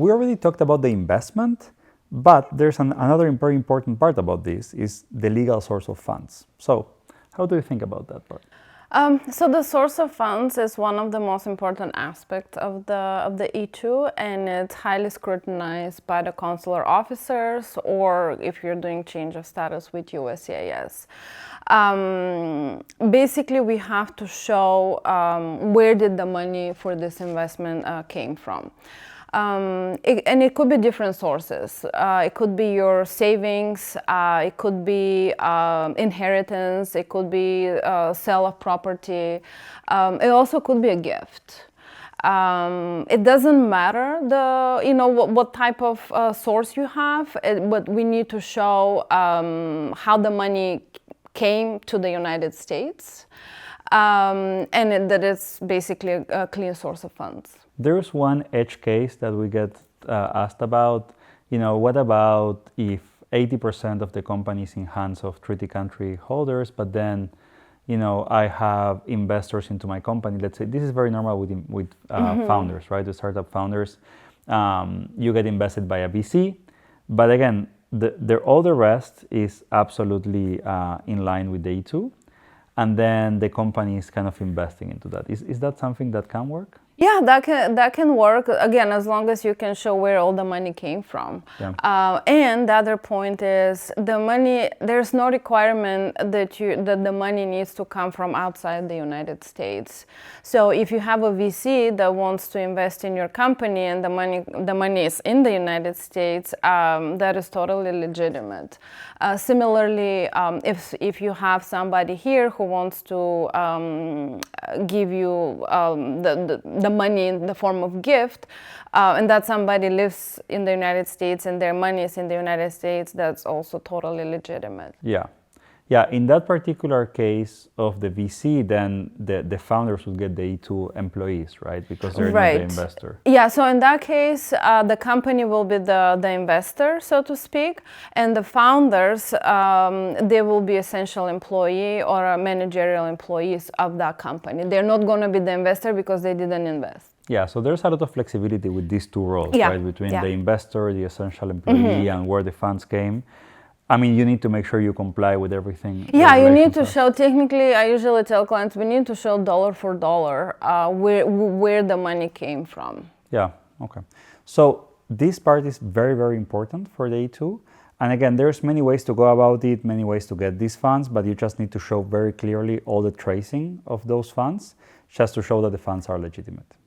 we already talked about the investment, but there's another very important part about this is the legal source of funds. So how do you think about that part? So the source of funds is one of the most important aspects of the E-2, and it's highly scrutinized by the consular officers, or if you're doing change of status with USCIS. Basically, we have to show where did the money for this investment came from. And it could be different sources. It could be your savings, it could be inheritance, it could be sale of property, it also could be a gift. It doesn't matter what type of source you have, but we need to show how the money came to the United States, and that it's basically a clean source of funds. There's one edge case that we get asked about. What about if 80% of the company is in hands of treaty country holders, but then, I have investors into my company. Let's say this is very normal with founders, right? The startup founders. You get invested by a VC, but again, all the rest is absolutely in line with the E2, and then the company is kind of investing into that. Is that something that can work? Yeah, that can work, again, as long as you can show where all the money came from. Yeah. And the other point is the money, there's no requirement that the money needs to come from outside the United States. So if you have a VC that wants to invest in your company and the money is in the United States, that is totally legitimate. Similarly, if you have somebody here who wants to give you the money in the form of gift, and that somebody lives in the United States and their money is in the United States, that's also totally legitimate. Yeah, in that particular case of the VC, then the founders would get the E2 employees, right? Because they're not the investor. Yeah, so in that case, the company will be the investor, so to speak, and the founders, they will be essential employee or managerial employees of that company. They're not going to be the investor because they didn't invest. Yeah, so there's a lot of flexibility with these two roles, right? Between the investor, the essential employee, and where the funds came. I mean, you need to make sure you comply with everything. Yeah, you need to show, technically, I usually tell clients, we need to show dollar for dollar where the money came from. Yeah, okay. So this part is very, very important for the E2. And again, there's many ways to go about it, many ways to get these funds, but you just need to show very clearly all the tracing of those funds, just to show that the funds are legitimate.